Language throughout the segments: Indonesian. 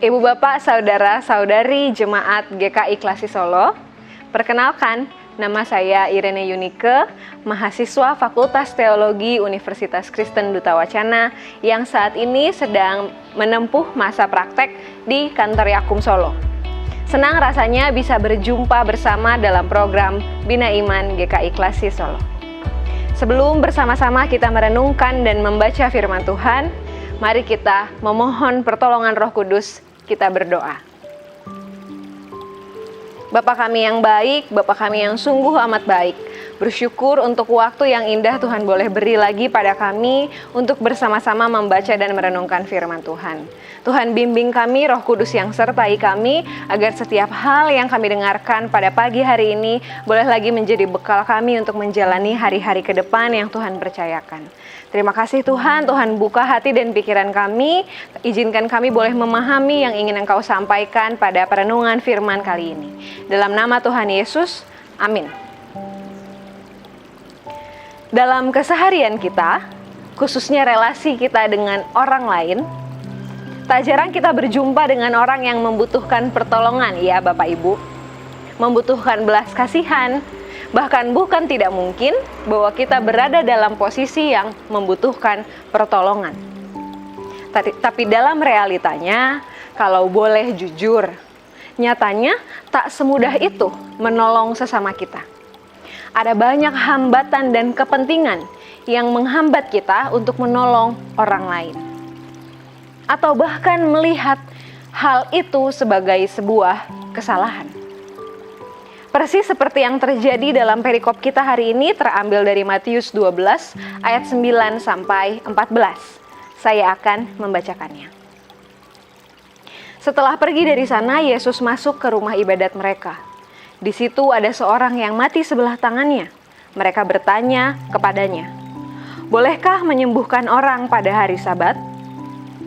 Ibu Bapak, Saudara-saudari Jemaat GKI Klasi Solo, perkenalkan, nama saya Irene Yunike, mahasiswa Fakultas Teologi Universitas Kristen Duta Wacana yang saat ini sedang menempuh masa praktek di Kantor Yakum Solo. Senang rasanya bisa berjumpa bersama dalam program Bina Iman GKI Klasi Solo. Sebelum bersama-sama kita merenungkan dan membaca firman Tuhan, mari kita memohon pertolongan Roh Kudus. Kita berdoa. Bapa kami yang baik, Bapa kami yang sungguh amat baik, bersyukur untuk waktu yang indah Tuhan boleh beri lagi pada kami untuk bersama-sama membaca dan merenungkan firman Tuhan. Tuhan bimbing kami, Roh Kudus yang sertai kami, agar setiap hal yang kami dengarkan pada pagi hari ini boleh lagi menjadi bekal kami untuk menjalani hari-hari ke depan yang Tuhan percayakan. Terima kasih Tuhan, Tuhan buka hati dan pikiran kami, izinkan kami boleh memahami yang ingin Engkau sampaikan pada perenungan firman kali ini. Dalam nama Tuhan Yesus, amin. Dalam keseharian kita, khususnya relasi kita dengan orang lain, tak jarang kita berjumpa dengan orang yang membutuhkan pertolongan, ya Bapak Ibu. Membutuhkan belas kasihan, bahkan bukan tidak mungkin bahwa kita berada dalam posisi yang membutuhkan pertolongan. Tapi dalam realitanya, kalau boleh jujur, nyatanya tak semudah itu menolong sesama kita. Ada banyak hambatan dan kepentingan yang menghambat kita untuk menolong orang lain. Atau bahkan melihat hal itu sebagai sebuah kesalahan. Persis seperti yang terjadi dalam perikop kita hari ini terambil dari Matius 12 ayat 9 sampai 14. Saya akan membacakannya. Setelah pergi dari sana, Yesus masuk ke rumah ibadat mereka. Di situ ada seorang yang mati sebelah tangannya. Mereka bertanya kepadanya, "Bolehkah menyembuhkan orang pada hari Sabat?"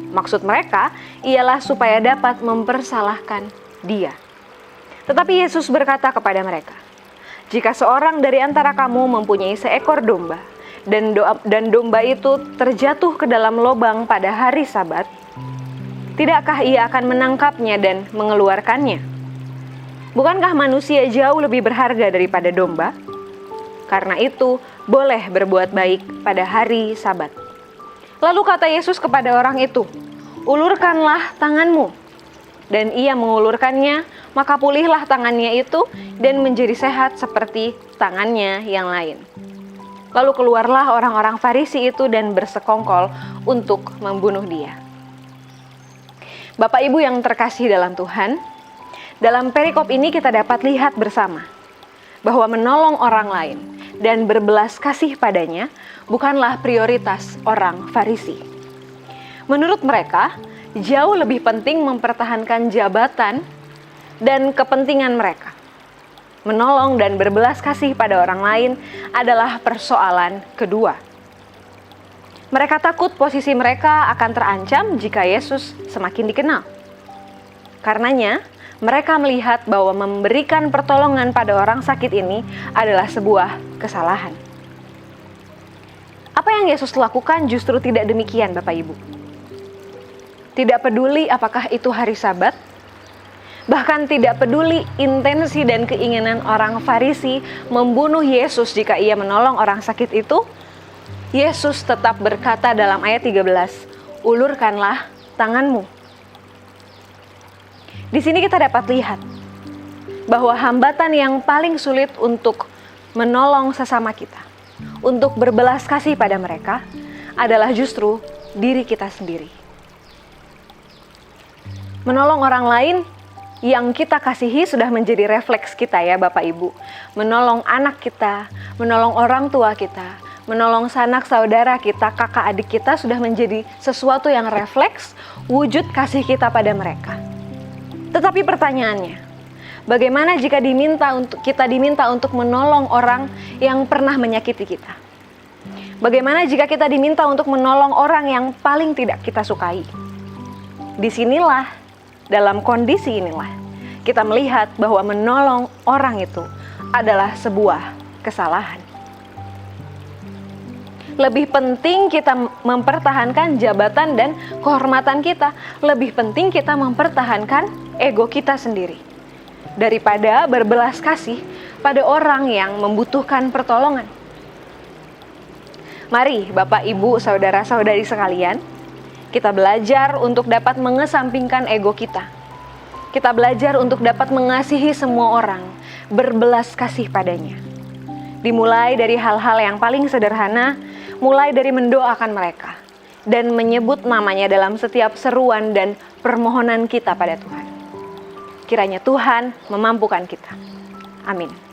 Maksud mereka ialah supaya dapat mempersalahkan dia. Tetapi Yesus berkata kepada mereka, "Jika seorang dari antara kamu mempunyai seekor domba, dan domba itu terjatuh ke dalam lubang pada hari Sabat, tidakkah ia akan menangkapnya dan mengeluarkannya? Bukankah manusia jauh lebih berharga daripada domba? Karena itu, boleh berbuat baik pada hari Sabat." Lalu kata Yesus kepada orang itu, "Ulurkanlah tanganmu." Dan ia mengulurkannya, maka pulihlah tangannya itu dan menjadi sehat seperti tangannya yang lain. Lalu keluarlah orang-orang Farisi itu dan bersekongkol untuk membunuh dia. Bapak Ibu yang terkasih dalam Tuhan, dalam perikop ini kita dapat lihat bersama bahwa menolong orang lain dan berbelas kasih padanya bukanlah prioritas orang Farisi. Menurut mereka, jauh lebih penting mempertahankan jabatan dan kepentingan mereka. Menolong dan berbelas kasih pada orang lain adalah persoalan kedua. Mereka takut posisi mereka akan terancam jika Yesus semakin dikenal. Karenanya, mereka melihat bahwa memberikan pertolongan pada orang sakit ini adalah sebuah kesalahan. Apa yang Yesus lakukan justru tidak demikian, Bapak Ibu. Tidak peduli apakah itu hari Sabat, bahkan tidak peduli intensi dan keinginan orang Farisi membunuh Yesus jika ia menolong orang sakit itu, Yesus tetap berkata dalam ayat 13, "Ulurkanlah tanganmu." Di sini kita dapat lihat bahwa hambatan yang paling sulit untuk menolong sesama kita, untuk berbelas kasih pada mereka, adalah justru diri kita sendiri. Menolong orang lain yang kita kasihi sudah menjadi refleks kita, ya Bapak Ibu. Menolong anak kita, menolong orang tua kita, menolong sanak saudara kita, kakak adik kita sudah menjadi sesuatu yang refleks wujud kasih kita pada mereka. Tetapi pertanyaannya, bagaimana jika kita diminta untuk menolong orang yang pernah menyakiti kita? Bagaimana jika kita diminta untuk menolong orang yang paling tidak kita sukai? Dalam kondisi inilah, kita melihat bahwa menolong orang itu adalah sebuah kesalahan. Lebih penting kita mempertahankan jabatan dan kehormatan kita. Lebih penting kita mempertahankan ego kita sendiri. Daripada berbelas kasih pada orang yang membutuhkan pertolongan. Mari Bapak, Ibu, Saudara-saudari sekalian, kita belajar untuk dapat mengesampingkan ego kita. Kita belajar untuk dapat mengasihi semua orang, berbelas kasih padanya. Dimulai dari hal-hal yang paling sederhana, mulai dari mendoakan mereka, dan menyebut namanya dalam setiap seruan dan permohonan kita pada Tuhan. Kiranya Tuhan memampukan kita. Amin.